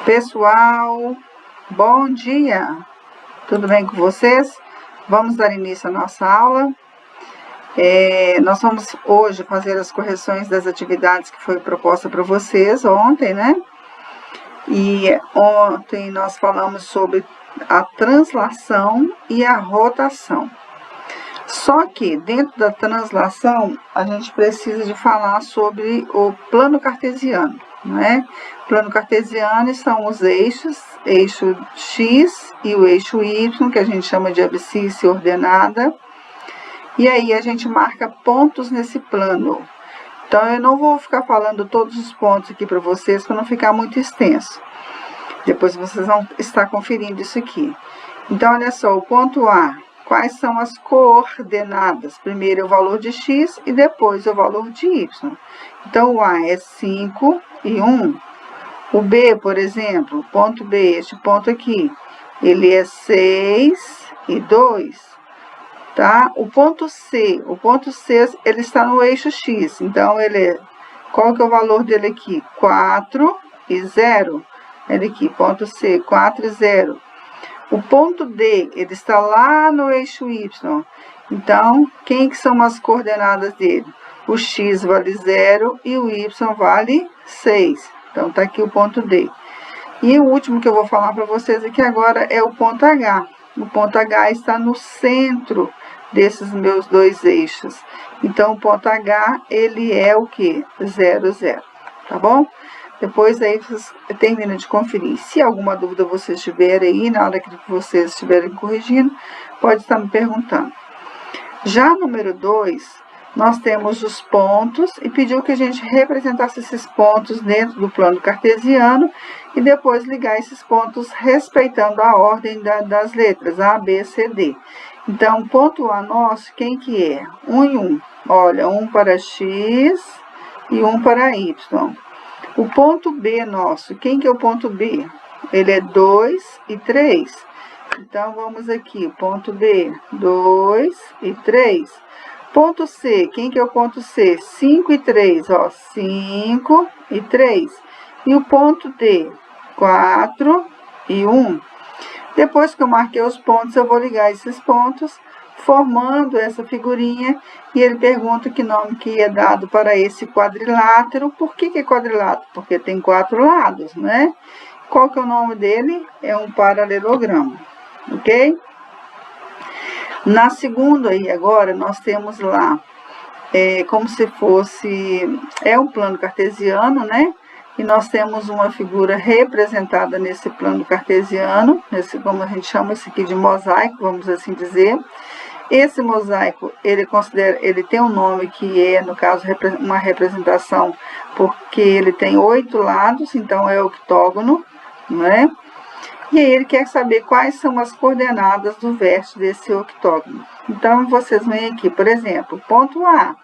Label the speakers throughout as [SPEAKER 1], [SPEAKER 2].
[SPEAKER 1] Pessoal, bom dia! Tudo bem com vocês? Vamos dar início à nossa aula. Nós vamos hoje fazer as correções das atividades que foi proposta para vocês ontem, né? E ontem nós falamos sobre a translação e a rotação. Só que dentro da translação a gente precisa de falar sobre o plano cartesiano, né? Plano cartesiano são os eixo X e o eixo Y, que a gente chama de abscissa ordenada. E aí a gente marca pontos nesse plano. Então eu não vou ficar falando todos os pontos aqui para vocês, para não ficar muito extenso. Depois vocês vão estar conferindo isso aqui. Então olha só, o ponto A. Quais são as coordenadas? Primeiro o valor de X e depois o valor de Y. Então, o A é 5 e 1. O B, por exemplo, ponto B, este ponto aqui, ele é 6 e 2. Tá? O ponto C, ele está no eixo X. Então, qual que é o valor dele aqui? 4 e 0. Ele aqui, ponto C, 4 e 0. O ponto D, ele está lá no eixo Y. Então, quem que são as coordenadas dele? O X vale 0 e o Y vale 6. Então, tá aqui o ponto D. E o último que eu vou falar para vocês aqui agora é o ponto H. O ponto H está no centro desses meus dois eixos. Então, o ponto H, ele é o quê? 0, 0. Tá bom? Depois aí vocês terminam de conferir. Se alguma dúvida vocês tiverem aí, na hora que vocês estiverem corrigindo, pode estar me perguntando. Já número 2, nós temos os pontos e pediu que a gente representasse esses pontos dentro do plano cartesiano e depois ligar esses pontos respeitando a ordem das letras, A, B, C, D. Então, ponto A nosso, quem que é? 1 e 1. Olha, 1 para X e 1 para Y. O ponto B nosso, quem que é o ponto B? Ele é 2 e 3. Então, vamos aqui, ponto B, 2 e 3. Ponto C, quem que é o ponto C? 5 e 3, ó, 5 e 3. E o ponto D, 4 e 1. Depois que eu marquei os pontos, eu vou ligar esses pontos, formando essa figurinha, e ele pergunta que nome que é dado para esse quadrilátero. Por que é quadrilátero? Porque tem 4 lados, né? Qual que é o nome dele? É um paralelogramo, ok? Na segunda aí agora, nós temos lá, como se fosse, um plano cartesiano, né? E nós temos uma figura representada nesse plano cartesiano, como a gente chama isso aqui de mosaico, vamos assim dizer. Esse mosaico, ele tem um nome que é, no caso, uma representação, porque ele tem 8 lados, então é octógono, né? E aí ele quer saber quais são as coordenadas do vértice desse octógono. Então, vocês veem aqui, por exemplo, ponto A.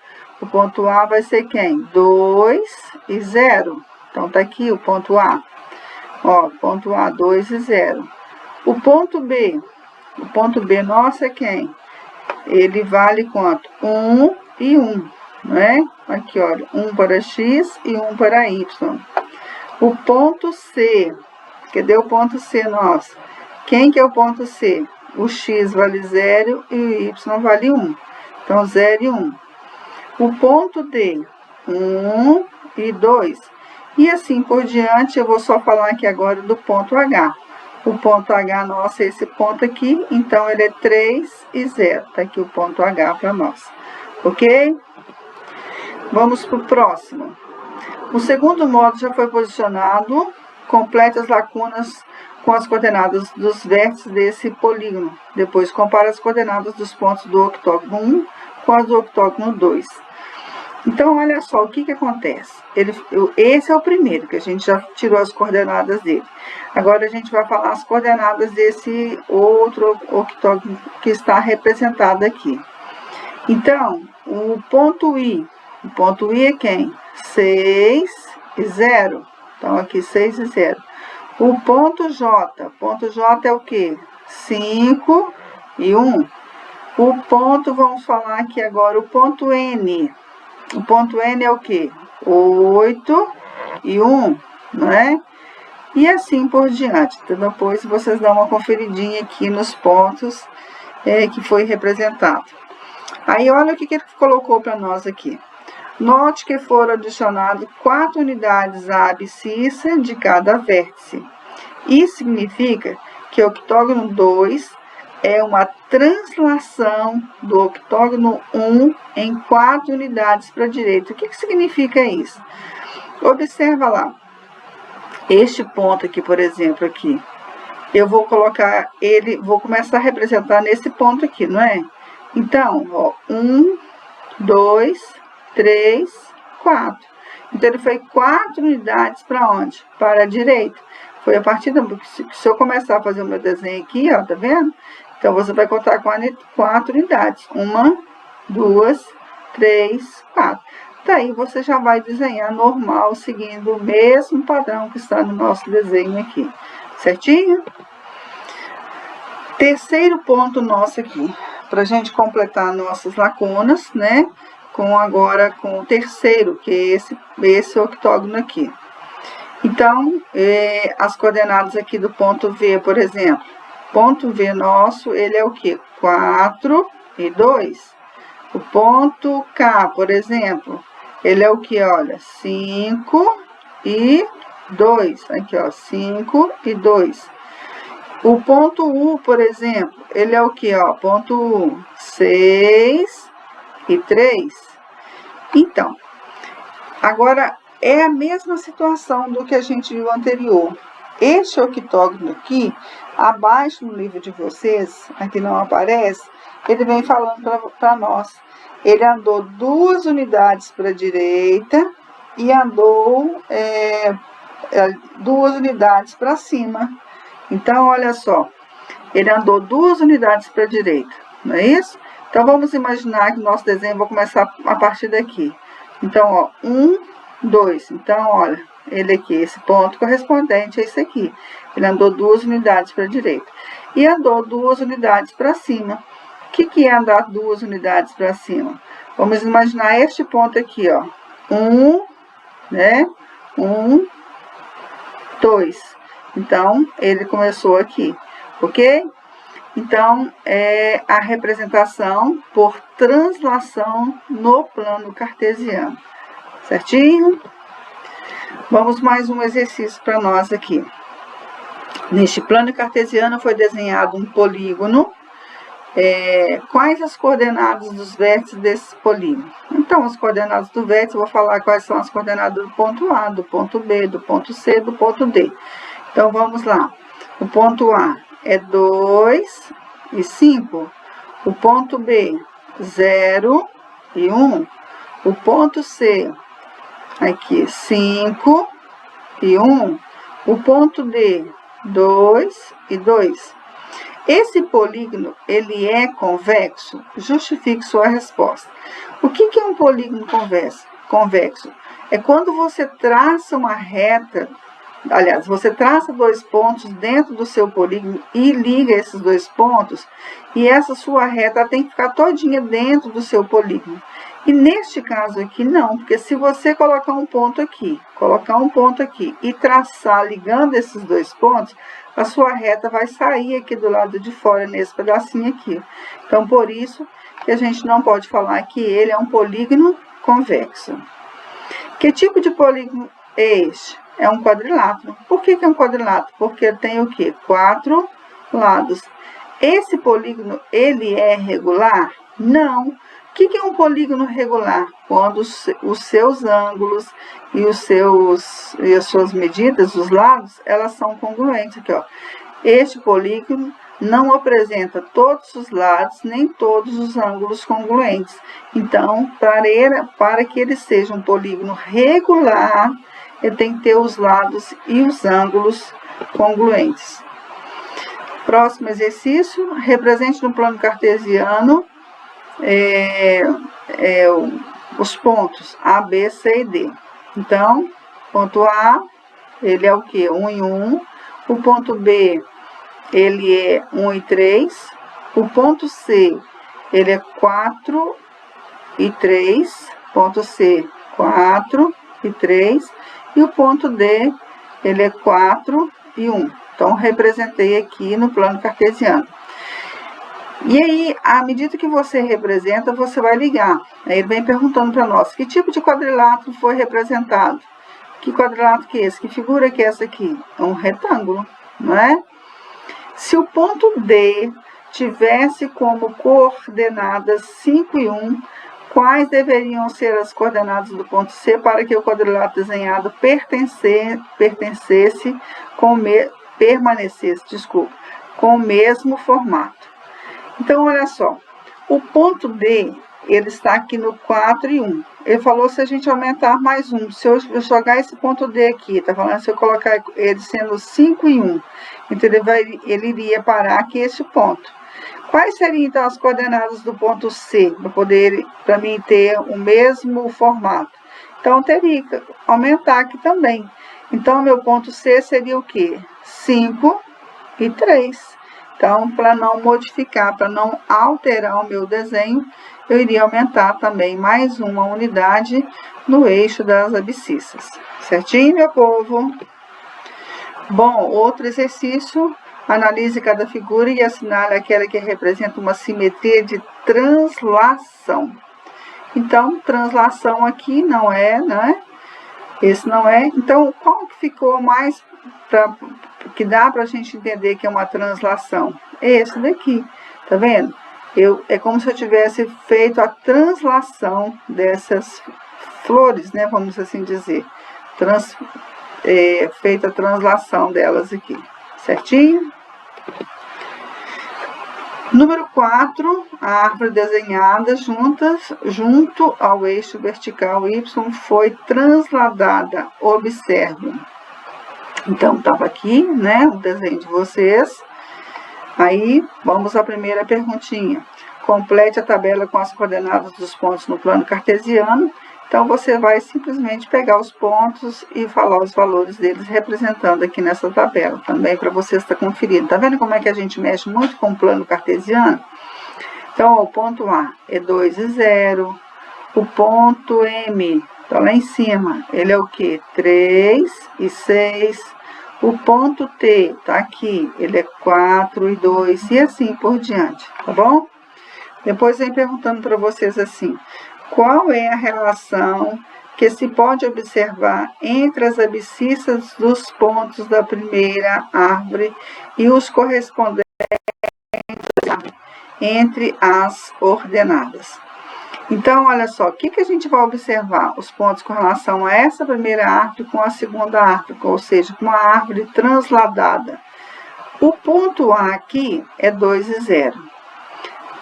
[SPEAKER 1] O ponto A vai ser quem? 2 e 0. Então, tá aqui o ponto A. Ó, ponto A, 2 e 0. O ponto B nosso é quem? Ele vale quanto? 1 e 1, né? Aqui, olha, 1 para X e 1 para Y. O ponto C, cadê o ponto C nosso? Quem que é o ponto C? O X vale 0 e o Y vale 1. Então, 0 e 1. O ponto D, 1 e 2. E assim por diante, eu vou só falar aqui agora do ponto H. O ponto H nosso é esse ponto aqui, então ele é 3 e 0. Tá aqui o ponto H para nós, ok? Vamos para o próximo. O segundo modo já foi posicionado. Complete as lacunas com as coordenadas dos vértices desse polígono. Depois, compara as coordenadas dos pontos do octógono 1 com as do octógono 2. Então, olha só, o que acontece? Esse é o primeiro, que a gente já tirou as coordenadas dele. Agora, a gente vai falar as coordenadas desse outro octógono que está representado aqui. Então, o ponto I é quem? 6 e 0. Então, aqui 6 e 0. O ponto J é o quê? 5 e 1. O ponto, vamos falar aqui agora, o ponto N. O ponto N é o quê? 8 e 1, não é? e assim por diante. Então, depois vocês dão uma conferidinha aqui nos pontos que foi representado. Aí, olha o que ele colocou para nós aqui. Note que foram adicionadas 4 unidades à abscissa de cada vértice. Isso significa que o octógono 2 é uma translação do octógono 1 em 4 unidades para a direita. O que significa isso? Observa lá. Este ponto aqui, por exemplo, aqui, eu vou colocar ele, vou começar a representar nesse ponto aqui, não é? Então, ó, 1, 2, 3, 4. Então, ele foi 4 unidades para onde? Para a direita. Foi a partir do... Se eu começar a fazer o meu desenho aqui, ó, tá vendo? Então, você vai contar com 4 unidades. 1, 2, 3, 4. Daí, você já vai desenhar normal, seguindo o mesmo padrão que está no nosso desenho aqui. Certinho? Terceiro ponto nosso aqui, para a gente completar nossas lacunas, né? Agora com o terceiro, que é esse octógono aqui. Então, as coordenadas aqui do ponto V, por exemplo. Ponto V nosso, ele é o quê? 4 e 2. O ponto K, por exemplo, ele é o quê? Olha, 5 e 2. Aqui, ó, 5 e 2. O ponto U, por exemplo, ele é o quê? Ó, ponto U, 6 e 3. Então, agora é a mesma situação do que a gente viu anterior. Este octógono aqui, abaixo no livro de vocês, aqui não aparece, ele vem falando para nós. Ele andou 2 unidades para a direita e andou 2 unidades para cima. Então, olha só, ele andou 2 unidades para a direita, não é isso? Então, vamos imaginar que o nosso desenho vai começar a partir daqui. Então, ó, 1, 2. Então, olha, ele aqui, esse ponto correspondente a esse aqui. Ele andou 2 unidades para a direita. E andou 2 unidades para cima. O que é andar 2 unidades para cima? Vamos imaginar este ponto aqui, ó. 1, né? 1, 2. Então, ele começou aqui, ok? Então, é a representação por translação no plano cartesiano. Certinho? Vamos mais um exercício para nós aqui. Neste plano cartesiano foi desenhado um polígono. Quais as coordenadas dos vértices desse polígono? Então, as coordenadas do vértice, eu vou falar quais são as coordenadas do ponto A, do ponto B, do ponto C, do ponto D. Então, vamos lá. O ponto A é 2 e 5. O ponto B, 0 e 1. O ponto C, aqui, 5 e 1. O ponto D, 2 e 2. Esse polígono, ele é convexo? Justifique sua resposta. O que é um polígono convexo? É quando você traça uma reta, aliás, você traça 2 pontos dentro do seu polígono e liga esses 2 pontos, e essa sua reta tem que ficar todinha dentro do seu polígono. E neste caso aqui não, porque se você colocar um ponto aqui e traçar ligando esses 2 pontos, a sua reta vai sair aqui do lado de fora, nesse pedacinho aqui. Então, por isso que a gente não pode falar que ele é um polígono convexo. Que tipo de polígono é este? É um quadrilátero. Por que é um quadrilátero? Porque ele tem o quê? 4 lados. Esse polígono, ele é regular? Não. O que é um polígono regular? Quando os seus ângulos e as suas medidas, os lados, elas são congruentes. Aqui, ó. Este polígono não apresenta todos os lados, nem todos os ângulos congruentes. Então, para que ele seja um polígono regular, ele tem que ter os lados e os ângulos congruentes. Próximo exercício, represente no plano cartesiano os pontos A, B, C e D. Então, ponto A, ele é o quê? 1 e 1. O ponto B, ele é 1 e 3. O ponto C, ele é 4 e 3. Ponto C, 4 e 3. E o ponto D ele é 4 e 1. Então, representei aqui no plano cartesiano. E aí, à medida que você representa, você vai ligar. Aí ele vem perguntando para nós, que tipo de quadrilátero foi representado? Que quadrilátero que é esse? Que figura que é essa aqui? É um retângulo, não é? Se o ponto D tivesse como coordenadas 5 e 1, quais deveriam ser as coordenadas do ponto C para que o quadrilátero desenhado permanecesse com o mesmo formato? Então, olha só, o ponto D, ele está aqui no 4 e 1. Ele falou se a gente aumentar mais um. Se eu jogar esse ponto D aqui, está falando se eu colocar ele sendo 5 e 1, então ele iria parar aqui esse ponto. Quais seriam, então, as coordenadas do ponto C, para mim ter o mesmo formato? Então, teria que aumentar aqui também. Então, meu ponto C seria o quê? 5 e 3. Então, para não modificar, para não alterar o meu desenho, eu iria aumentar também mais uma unidade no eixo das abscissas. Certinho, meu povo? Bom, outro exercício, analise cada figura e assinale aquela que representa uma simetria de translação. Então, translação aqui não é, né? Esse não é. Então, qual que ficou mais que dá para a gente entender que é uma translação? Esse daqui, tá vendo? É como se eu tivesse feito a translação dessas flores, né? Vamos assim dizer. Feita a translação delas aqui, certinho? Número 4, a árvore desenhada junto ao eixo vertical Y foi transladada. Observe. Então, estava aqui, né, o desenho de vocês. Aí, vamos à primeira perguntinha. Complete a tabela com as coordenadas dos pontos no plano cartesiano. Então, você vai simplesmente pegar os pontos e falar os valores deles, representando aqui nessa tabela, também para você estar conferindo. Tá vendo como é que a gente mexe muito com o plano cartesiano? Então, ó, o ponto A é 2 e 0. O ponto M, tá lá em cima, ele é o quê? 3 e 6. O ponto T, tá aqui, ele é 4 e 2, e assim por diante, tá bom? Depois vem perguntando para vocês assim, qual é a relação que se pode observar entre as abscissas dos pontos da primeira árvore e os correspondentes entre as ordenadas? Então, olha só, o que a gente vai observar? Os pontos com relação a essa primeira árvore com a segunda árvore, ou seja, com a árvore transladada. O ponto A aqui é 2 e 0.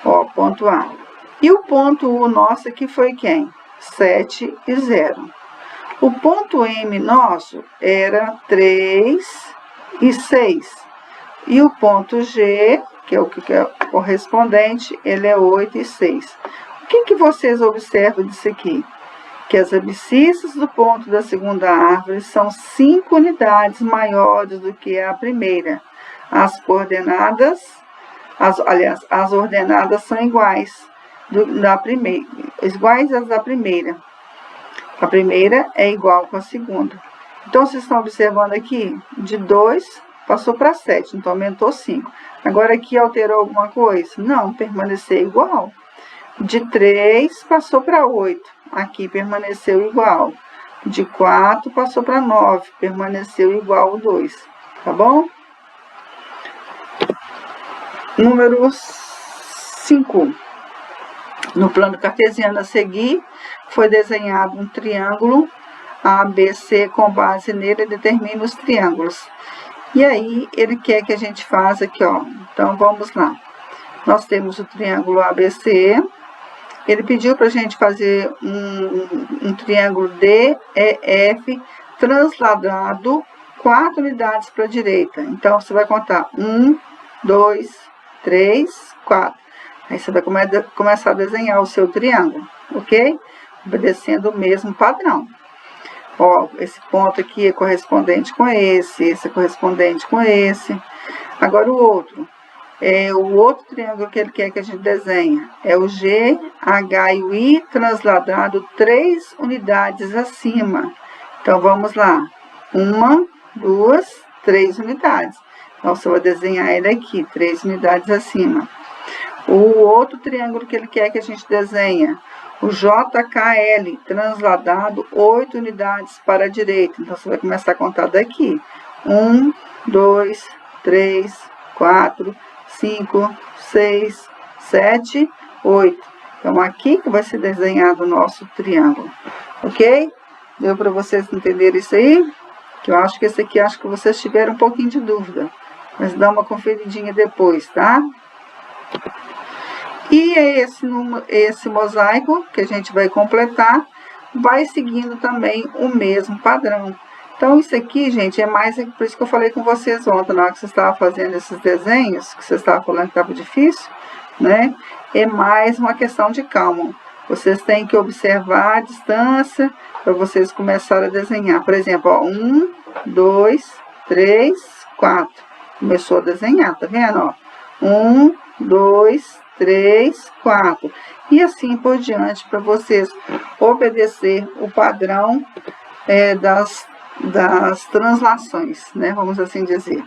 [SPEAKER 1] Ó, ponto A. E o ponto U nosso aqui foi quem? 7 e 0. O ponto M nosso era 3 e 6. E o ponto G, que é o que é correspondente, ele é 8 e 6. O que vocês observam disso aqui? Que as abscissas do ponto da segunda árvore são 5 unidades maiores do que a primeira. As coordenadas, aliás, as ordenadas são iguais iguais às da primeira. A primeira é igual com a segunda. Então, vocês estão observando aqui, de 2 passou para 7, então aumentou 5. Agora aqui alterou alguma coisa? Não, permaneceu igual. De 3 passou para 8, aqui permaneceu igual. De 4 passou para 9, permaneceu igual o 2, tá bom? Número 5. No plano cartesiano a seguir, foi desenhado um triângulo ABC, com base nele, determina os triângulos. E aí, ele quer que a gente faça aqui, ó. Então, vamos lá. Nós temos o triângulo ABC. Ele pediu para a gente fazer um triângulo DEF transladado 4 unidades para a direita. Então, você vai contar 1, 2, 3, 4. Aí você vai começar a desenhar o seu triângulo, ok? Obedecendo o mesmo padrão. Ó, esse ponto aqui é correspondente com esse é correspondente com esse. Agora o outro. O outro triângulo que ele quer que a gente desenhe é o G, H e o I transladado 3 unidades acima. Então, vamos lá. 1, 2, 3 unidades. Então, você vai desenhar ele aqui, 3 unidades acima. O outro triângulo que ele quer que a gente desenha, o JKL, transladado 8 unidades para a direita. Então, você vai começar a contar daqui. 1, 2, 3, 4, 5, 6, 7, 8. Então, aqui que vai ser desenhado o nosso triângulo. Ok? Deu para vocês entenderem isso aí? Que eu acho que esse aqui, acho que vocês tiveram um pouquinho de dúvida. Mas dá uma conferidinha depois, tá? E esse mosaico que a gente vai completar, vai seguindo também o mesmo padrão. Então, isso aqui, gente, é mais, por isso que eu falei com vocês ontem, na hora que vocês estavam fazendo esses desenhos, que vocês estavam falando que estava difícil, né? É mais uma questão de calma. Vocês têm que observar a distância para vocês começarem a desenhar. Por exemplo, ó, 1, 2, 3, 4. Começou a desenhar, tá vendo? Ó? 1, 2, 3, 4. E assim por diante, para vocês obedecer o padrão das translações, né? Vamos assim dizer.